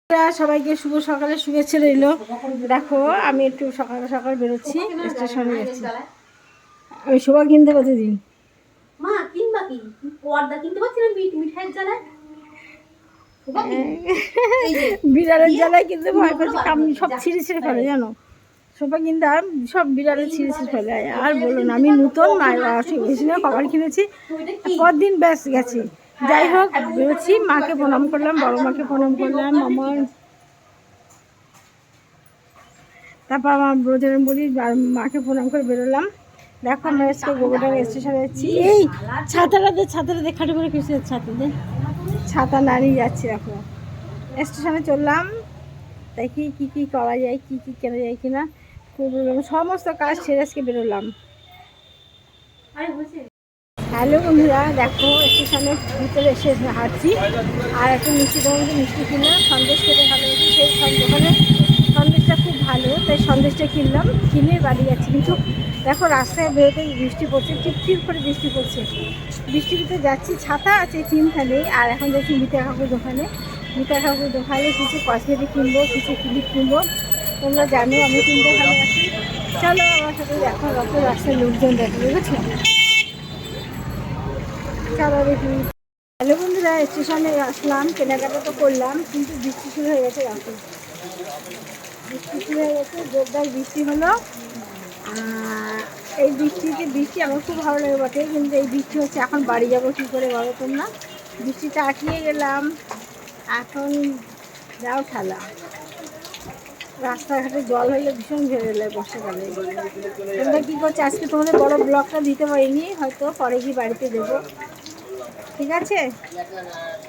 সবাইকে শুভ সকালে শুভেচ্ছা রইল। দেখো আমি একটু সকাল সকাল বেরোচ্ছি, স্টেশনে যাচ্ছি। আমি শোভা কিনতে কতদিন বিড়ালের জ্বালায় কিন্তু ভয় করছে, কামড় সব ছিঁড়ে ছিঁড়ে ফেলে জানো। শোভা কিন্তু সব বিড়ালে ছিঁড়ে ছিঁড়ে ফেলে। আর বলুন আমি নতুন খাবার কিনেছি, পরদিন ব্যাস গেছি। যাই হোক বেরোচ্ছি, মাকে প্রণাম করলাম, বড় মাকে প্রণাম করলাম, আমার তারপর আমার ব্রোজের বলি মাকে প্রণাম করে বেরোলাম। দেখো আমরা আজকে গোবরডাঙ্গা স্টেশনে যাচ্ছি। এই ছাতাটা খাটে করে কিসের ছাতা নাড়িয়ে যাচ্ছি। দেখো স্টেশনে চললাম, দেখি কী কী করা যায়, কী কী কেনা যায় কিনা। খুব সমস্ত কাজ ছেড়ে আজকে বেরোলাম। হ্যালো বন্ধুরা, দেখো স্টেশনের ভিতরে এসে হাঁটছি আর একটা মিষ্টি দোকানে মিষ্টি কিনলাম, সন্দেশ খেতে ভালোবাসি। সেই দোকানে সন্দেশটা খুব ভালো, তাই সন্দেশটা কিনলাম, কিনে বাড়ি যাচ্ছি। কিন্তু দেখো রাস্তায় বেরোতে বৃষ্টি পড়ছে, টিপ করে বৃষ্টি পড়ছে। বৃষ্টির ভিতরে যাচ্ছি, ছাতা আছে, চিন্তা নেই। আর এখন যাচ্ছি মিতা কাকুর দোকানে কিছু কসমেটিক কিনবো, কিছু ক্লিপ কিনবো। তোমরা জানো আমি কিনতে ভালোবাসি। চলো আমার সাথে দেখো, রত রাস্তায় লোকজন দেখো, বুঝেছো। চলো দেখি। হ্যালো বন্ধুরা, স্টেশনে আসলাম, কেনাকাটা তো করলাম, কিন্তু বৃষ্টি শুরু হয়ে গেছে। রাতে বৃষ্টি শুরু হয়ে গেছে, জোরদার বৃষ্টি হলো। এই বৃষ্টি আমার খুব ভালো লাগে বটে, কিন্তু এই বৃষ্টি হচ্ছে। এখন বাড়ি যাবো কী করে বলো তোমরা। বৃষ্টিটা আটকিয়ে গেলাম, এখন যাও ঠেলা। রাস্তাঘাটে জল হইলে ভীষণ ভেবে যায় বর্ষাকালে। তোমরা কী করছো? আজকে তোমাদের বড় ব্লগটা দিতে পারিনি, হয়তো পরে গিয়ে বাড়িতে দেবো, ঠিক আছে।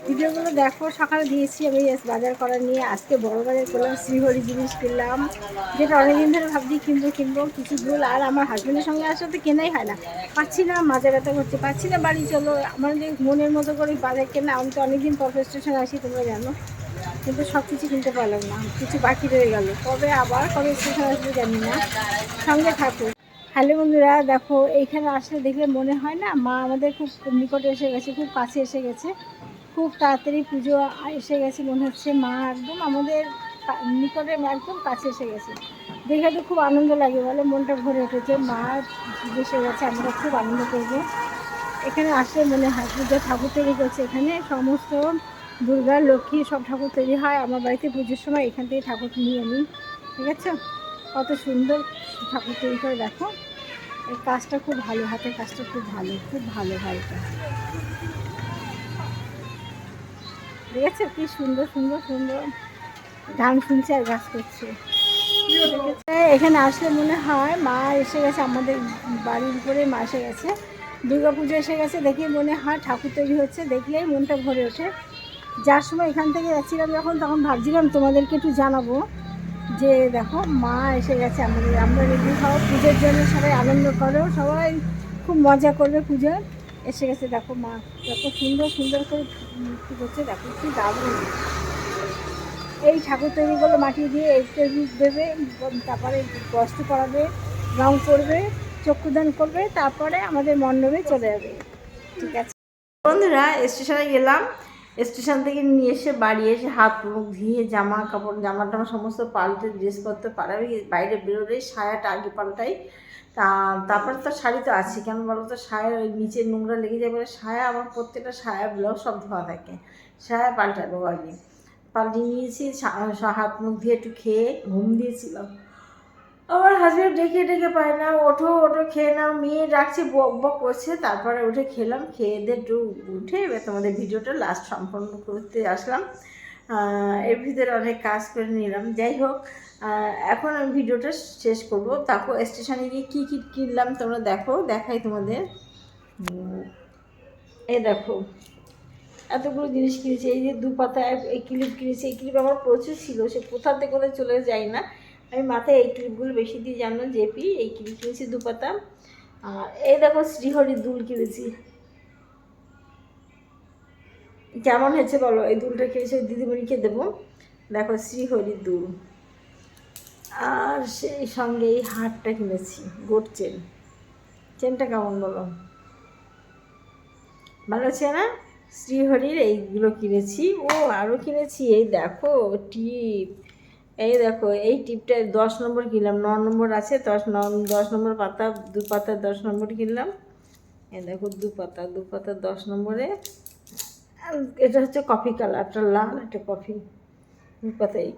ভিডিওগুলো দেখো, সকালে দিয়েছি আমি বাজার করা নিয়ে। আজকে বড় বাজার করলাম, শ্রীহরি জিনিস কিনলাম, যেটা অনেকদিন ধরে ভাবছি কিনবো কিছু ভুল। আর আমার হাজব্যান্ডের সঙ্গে আসলে তো কেনাই হয় না, পাচ্ছি না, মাজা ব্যথা করছে, পাচ্ছি না। বাড়ি চলো, আমার যে মনের মতো করে বাজার কেনা। আমি তো অনেকদিন পর স্টেশনে আসি, তোমরা জানো, কিন্তু সব কিছু কিনতে পারলাম না, কিছু বাকি রয়ে গেল। কবে স্টেশন আসবে জানি না, সঙ্গে থাকো। হ্যালো বন্ধুরা, দেখো এইখানে আসলে দেখলে মনে হয় না মা আমাদের খুব নিকটে এসে গেছে, খুব কাছে এসে গেছে। খুব তাড়াতাড়ি পুজো এসে গেছে মনে হচ্ছে, মা একদম আমাদের নিকটে, একদম কাছে এসে গেছে। দেখে তো খুব আনন্দ লাগে, বলে মনটা ভরে উঠেছে। মা এসে গেছে, আমরা খুব আনন্দ করবো। এখানে আসলে মনে হয় পুজো ঠাকুর তৈরি করছে। এখানে সমস্ত দুর্গা, লক্ষ্মী সব ঠাকুর তৈরি হয়। আমার বাড়িতে পুজোর সময় এখান থেকে ঠাকুর নিয়ে নিই, ঠিক আছে। কত সুন্দর ঠাকুর তৈরি করে দেখো। এই কাজটা খুব ভালো, হাতের কাজটা খুব ভালো হয় এটা, ঠিক আছে। কি সুন্দর গান শুনছে আর গাছ করছে। এখানে আসলে মনে হয় মা এসে গেছে, আমাদের বাড়ির উপরে মা এসে গেছে, দুর্গা পুজো এসে গেছে। দেখে মনে হয় ঠাকুর তৈরি হচ্ছে, দেখলেই মনটা ভরে ওঠে। যার সময় এখান থেকে যাচ্ছিলাম যখন, তখন ভাবছিলাম তোমাদেরকে একটু জানাবো যে দেখো মা এসে গেছে আমাদের, আমরা রেডি হও পুজোর জন্য, সবাই আনন্দ করো, সবাই খুব মজা করবে পুজোর। এসে গেছে দেখো মা, যত সুন্দর করে কী করছে দেখো, কি দারুণ। এই ঠাকুর তৈরিগুলো মাটি দিয়ে এই তৈরি দেবে, তারপরে বস্ত্র পরাবে, রং করবে, চক্ষুদান করবে, তারপরে আমাদের মণ্ডপে চলে যাবে, ঠিক আছে। বন্ধুরা স্টেশনে গেলাম, স্টেশন থেকে নিয়ে এসে বাড়ি এসে হাত মুখ ধুয়ে জামা টামা সমস্ত পাল্টে, ড্রেসপত্র পাল্টাই, বাইরে বেরোলেই সায়াটা আগে পাল্টাই। তারপরে তো শাড়ি তো আছে, কেন বলো তো, সায়া ওই নিচে নোংরা লেগে যায় বলে সায়া, আমার প্রত্যেকটা সায়া ব্লাউজ সব ধোয়া থাকে, সায়া পাল্টাবো আগে। পাল্টে নিয়েছি, হাত মুখ দিয়ে একটু খেয়ে ঘুম দিয়েছিলাম। আমার হাজব্যান্ড ডেকে পায় না, ওঠো খেয়ে নাও, মেয়ে রাখছে, বক করছে। তারপরে উঠে খেলাম, খেয়ে দিয়ে একটু উঠে এবার তোমাদের ভিডিওটা লাস্ট সম্পন্ন করতে আসলাম। এর ভিতরে অনেক কাজ করে নিলাম। যাই হোক, এখন আমি ভিডিওটা শেষ করবো। তারপর স্টেশনে গিয়ে কী কিনলাম তোমরা দেখাই তোমাদের। দেখো এতগুলো জিনিস কিনেছি। এই যে দুপাতা এই ক্লিপ কিনেছি, এই ক্লিপ আমার প্রচুর ছিল, সে কোথা থেকে কোথায় চলে যায় না। আমি মাথায় এই ক্লিপগুলো বেশি দিয়ে জানো, জেপি। এই ক্লিপ কিনেছি দুপাতা। আর এই দেখো শ্রীহরির দুল কিনেছি, কেমন হয়েছে বলো। এই দুলটা কিনেছি দিদিমণিকে দেবো, দেখো শ্রীহরির দুল। আর সেই সঙ্গে এই হারটা কিনেছি, গোট চেনটা কেমন বলো, ভালো আছে না? শ্রীহরির এইগুলো কিনেছি। ও আরও কিনেছি, এই দেখো টিপ, এই দেখো এই টিপটা 10 নম্বর কিনলাম, 9 নম্বর আছে, 10 নম্বর পাতা, 2 পাতা 10 নম্বর কিনলাম। এই দেখো 2 পাতা 2 পাতা 10 নম্বরে। এটা হচ্ছে কফি কালারটা, লাল একটা কফি, 2 পাতাই।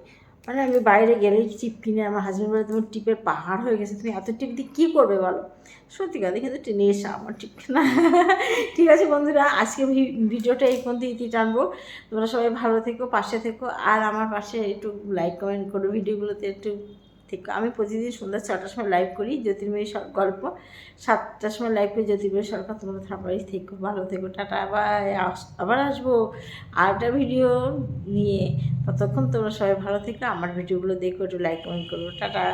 মানে আমি বাইরে গেলেই টিপ কিনে, আমার হাজব্যান্ড বলে তোমার টিপের পাহাড় হয়ে গেছে, তুমি এত টিপ দিয়ে কী করবে বলো। সত্যি কথা কিন্তু টেনে এসা আমার টিপ না। ঠিক আছে বন্ধুরা, আজকে ভিডিওটা এই পর্যন্ত ইতি টানবো। তোমরা সবাই ভালো থেকো, পাশে থেকো, আর আমার পাশে একটু লাইক কমেন্ট করো, ভিডিওগুলোতে একটু থেকো। আমি প্রতিদিন সন্ধ্যা 6টার সময় লাইভ করি জ্যোতির্ময়ী গল্প, 7টার সময় লাইভ করি জ্যোতির্ময়ী সরকার। তোমরা সবাই থেকো, ভালো থেকো, টাটা। আবার আসবো আরেকটা ভিডিও নিয়ে। ততক্ষণ তোমরা সবাই ভালো থেকো, আমার ভিডিওগুলো দেখো, একটু লাইক কমেন্ট করো, টাটা।